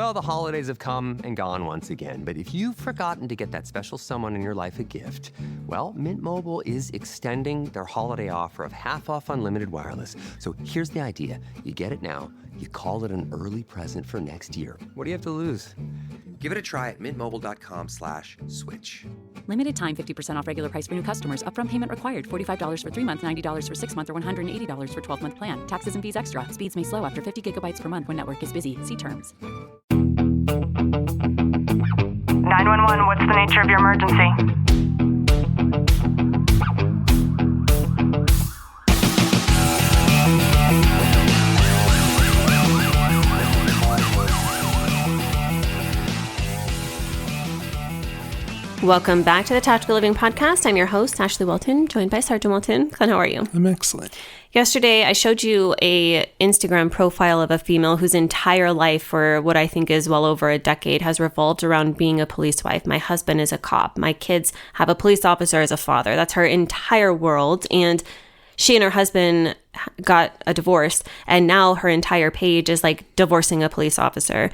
Well, the holidays have come and gone once again, but if you've forgotten to get that special someone in your life a gift, well, Mint Mobile is extending their holiday offer of half off unlimited wireless. So here's the idea. You get it now, you call it an early present for next year. What do you have to lose? Give it a try at mintmobile.com/switch. Limited time 50% off regular price for new customers. Upfront payment required. $45 for 3 months, $90 for 6 months, or $180 for 12-month plan. Taxes and fees extra. Speeds may slow after 50 gigabytes per month when network is busy. See terms. 911, what's the nature of your emergency? Welcome back to the Tactical Living Podcast. I'm your host, Ashley Walton, joined by Sergeant Walton. Glenn, how are you? I'm excellent. Yesterday, I showed you a Instagram profile of a female whose entire life, for what I think is well over a decade, has revolved around being a police wife. My husband is a cop. My kids have a police officer as a father. That's her entire world. And she and her husband got a divorce, and now her entire page is like divorcing a police officer,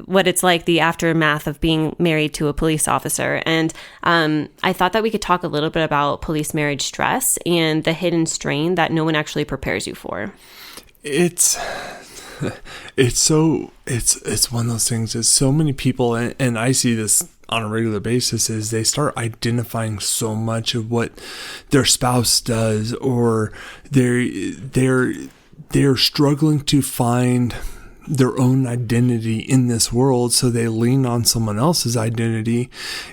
what it's like, the aftermath of being married to a police officer. And I thought that we could talk a little bit about police marriage stress and the hidden strain that no one actually prepares you for. It's one of those things is so many people, and I see this on a regular basis, is they start identifying so much of what their spouse does, or they're struggling to find their own identity in this world, so they lean on someone else's identity.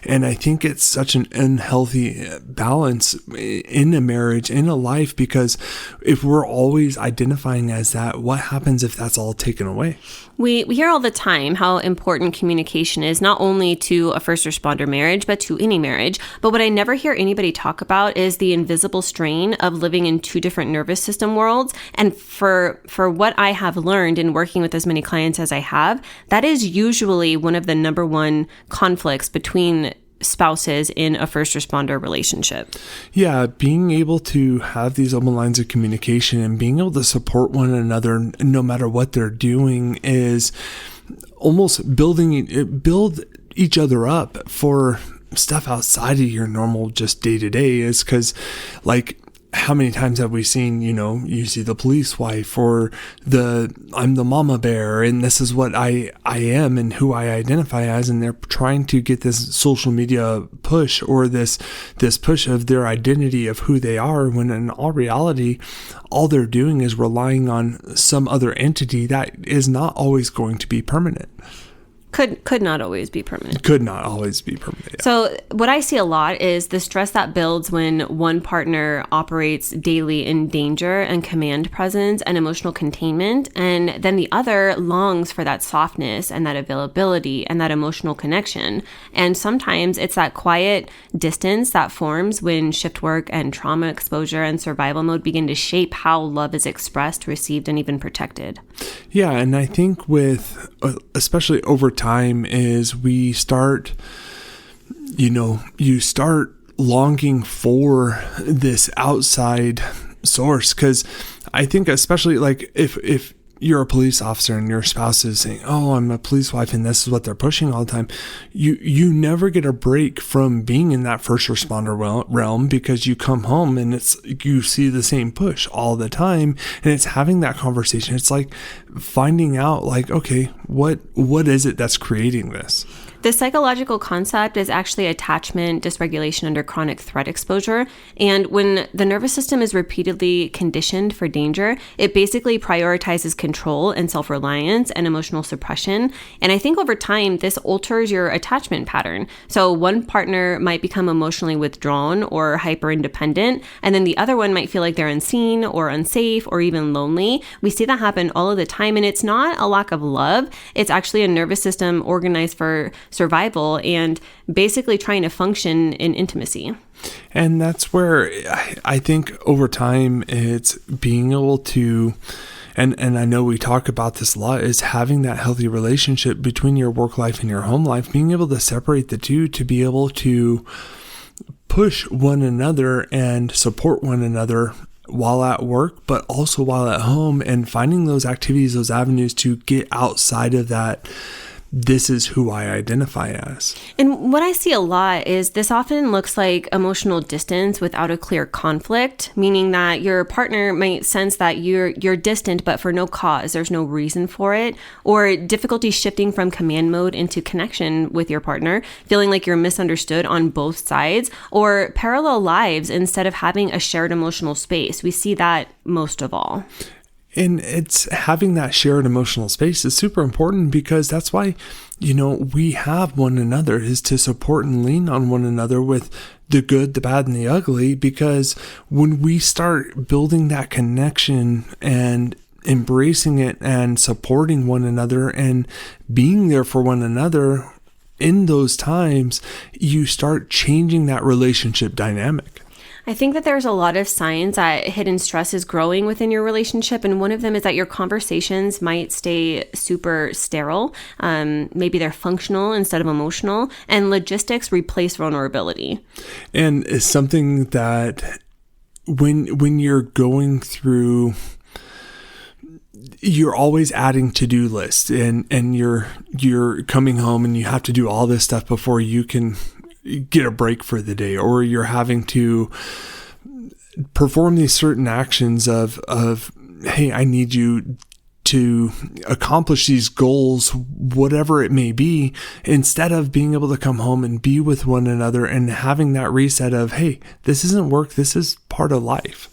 And I think it's such an unhealthy balance in a marriage, in a life, because if we're always identifying as that, what happens if that's all taken away? We hear all the time how important communication is, not only to a first responder marriage, but to any marriage. But what I never hear anybody talk about is the invisible strain of living in two different nervous system worlds. And for what I have learned in working with as many clients as I have, that is usually one of the number one conflicts between spouses in a first responder relationship. Yeah, being able to have these open lines of communication and being able to support one another no matter what they're doing is almost build each other up for stuff outside of your normal just day-to-day. Is because, like, how many times have we seen, you see the police wife, or I'm the mama bear, and this is what I am and who I identify as, and they're trying to get this social media push, or this push of their identity of who they are, when in all reality, all they're doing is relying on some other entity that is not always going to be permanent. Could not always be permanent. Could not always be permanent. Yeah. So what I see a lot is the stress that builds when one partner operates daily in danger and command presence and emotional containment, and then the other longs for that softness and that availability and that emotional connection. And sometimes it's that quiet distance that forms when shift work and trauma exposure and survival mode begin to shape how love is expressed, received, and even protected. Yeah, and I think with, especially over time, is we start, you start longing for this outside source. Because I think, especially like if you're a police officer and your spouse is saying, oh, I'm a police wife, and this is what they're pushing all the time, you never get a break from being in that first responder realm, because you come home and you see the same push all the time, and it's having that conversation. It's like finding out, like, okay, what is it that's creating this? The psychological concept is actually attachment dysregulation under chronic threat exposure. And when the nervous system is repeatedly conditioned for danger, it basically prioritizes control and self-reliance and emotional suppression. And I think over time, this alters your attachment pattern. So one partner might become emotionally withdrawn or hyper-independent, and then the other one might feel like they're unseen or unsafe or even lonely. We see that happen all of the time, and it's not a lack of love. It's actually a nervous system organized for survival and basically trying to function in intimacy. And that's where I think over time it's being able to, and I know we talk about this a lot, is having that healthy relationship between your work life and your home life, being able to separate the two, to be able to push one another and support one another while at work, but also while at home, and finding those activities, those avenues to get outside of that this is who I identify as. And what I see a lot is this often looks like emotional distance without a clear conflict, meaning that your partner might sense that you're distant, but for no cause. There's no reason for it, or difficulty shifting from command mode into connection with your partner, feeling like you're misunderstood on both sides, or parallel lives instead of having a shared emotional space. We see that most of all. And it's having that shared emotional space is super important, because that's why, we have one another, is to support and lean on one another with the good, the bad, and the ugly. Because when we start building that connection and embracing it and supporting one another and being there for one another in those times, you start changing that relationship dynamic. I think that there's a lot of signs that hidden stress is growing within your relationship. And one of them is that your conversations might stay super sterile. Maybe they're functional instead of emotional, and logistics replace vulnerability. And it's something that when you're going through, you're always adding to-do lists, and you're coming home and you have to do all this stuff before you can get a break for the day, or you're having to perform these certain actions of, hey, I need you to accomplish these goals, whatever it may be, instead of being able to come home and be with one another and having that reset of, hey, this isn't work, this is part of life.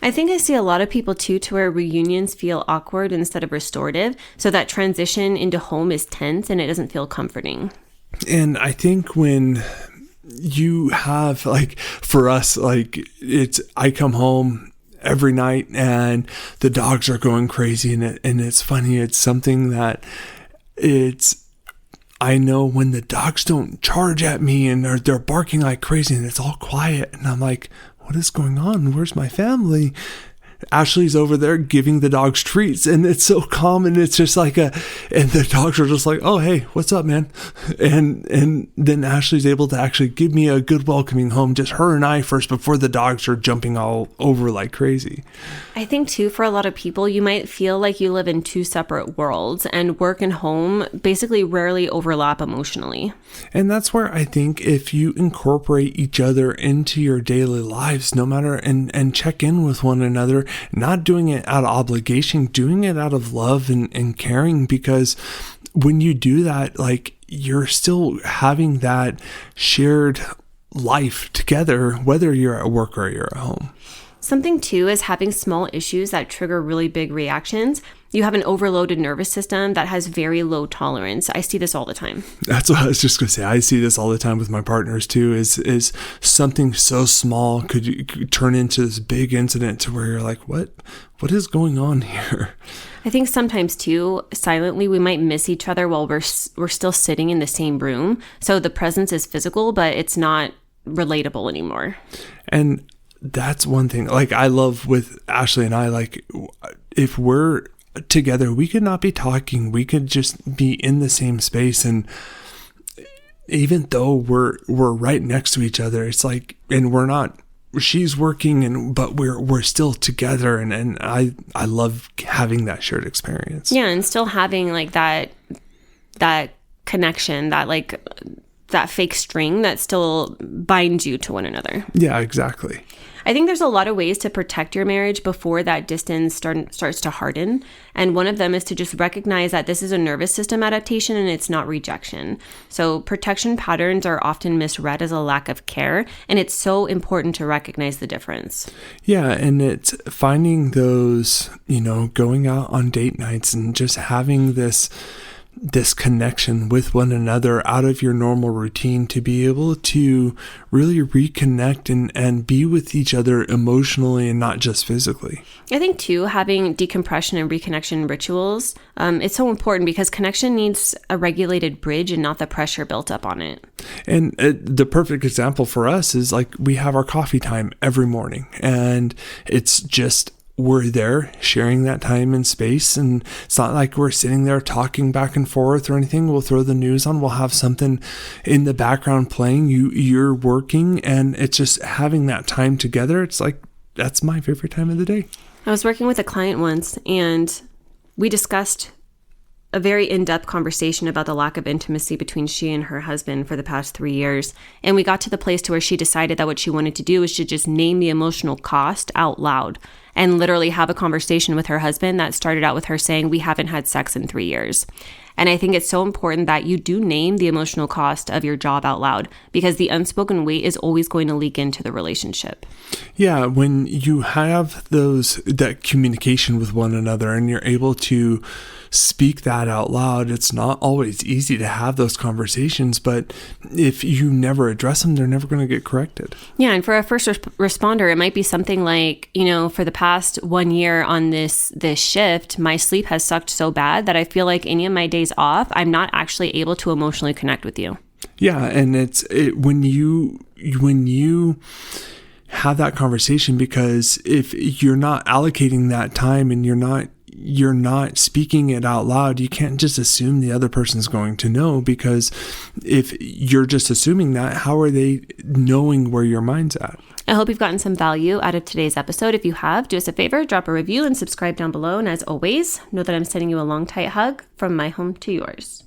I think I see a lot of people too, to where reunions feel awkward instead of restorative. So that transition into home is tense and it doesn't feel comforting. And I think when you have, like, for us, like, I come home every night and the dogs are going crazy, and it's funny. It's something that I know when the dogs don't charge at me and they're barking like crazy and it's all quiet, and I'm like, what is going on? Where's my family? Ashley's over there giving the dogs treats, and it's so calm, and it's just like and the dogs are just like, oh, hey, what's up, man? And then Ashley's able to actually give me a good welcoming home, just her and I first, before the dogs are jumping all over like crazy. I think too, for a lot of people, you might feel like you live in two separate worlds, and work and home basically rarely overlap emotionally. And that's where I think if you incorporate each other into your daily lives, no matter, and check in with one another, not doing it out of obligation, doing it out of love and caring, because when you do that, like, you're still having that shared life together, whether you're at work or you're at home. Something too is having small issues that trigger really big reactions. You have an overloaded nervous system that has very low tolerance. I see this all the time. That's what I was just going to say. I see this all the time with my partners too, is something so small could turn into this big incident to where you're like, what is going on here? I think sometimes too, silently, we might miss each other while we're still sitting in the same room. So the presence is physical, but it's not relatable anymore. And that's one thing, like, I love with Ashley and I, like, if we're together, we could not be talking, we could just be in the same space, and even though we're right next to each other, it's like, and we're not, she's working, but we're still together, and I love having that shared experience. Yeah, and still having like that connection, that like that fake string that still binds you to one another. Yeah, exactly. I think there's a lot of ways to protect your marriage before that distance starts to harden. And one of them is to just recognize that this is a nervous system adaptation and it's not rejection. So protection patterns are often misread as a lack of care. And it's so important to recognize the difference. Yeah. And it's finding those, going out on date nights and just having this connection with one another out of your normal routine to be able to really reconnect and be with each other emotionally and not just physically. I think too, having decompression and reconnection rituals, it's so important because connection needs a regulated bridge and not the pressure built up on it. And the perfect example for us is like we have our coffee time every morning, and it's just we're there sharing that time and space, and it's not like we're sitting there talking back and forth or anything. We'll throw the news on, we'll have something in the background playing, you're working, and it's just having that time together. It's like, that's my favorite time of the day. I was working with a client once, and we discussed a very in-depth conversation about the lack of intimacy between she and her husband for the past 3 years. And we got to the place to where she decided that what she wanted to do was to just name the emotional cost out loud and literally have a conversation with her husband that started out with her saying, "We haven't had sex in 3 years." And I think it's so important that you do name the emotional cost of your job out loud, because the unspoken weight is always going to leak into the relationship. Yeah, when you have that communication with one another and you're able to speak that out loud, it's not always easy to have those conversations, but if you never address them, they're never going to get corrected. Yeah, and for a first responder, it might be something like, for the past 1 year on this shift, my sleep has sucked so bad that I feel like any of my days off, I'm not actually able to emotionally connect with you. Yeah, and when you have that conversation, because if you're not allocating that time and you're not speaking it out loud, you can't just assume the other person's going to know, because if you're just assuming that, how are they knowing where your mind's at? I hope you've gotten some value out of today's episode. If you have, do us a favor, drop a review and subscribe down below. And as always, know that I'm sending you a long, tight hug from my home to yours.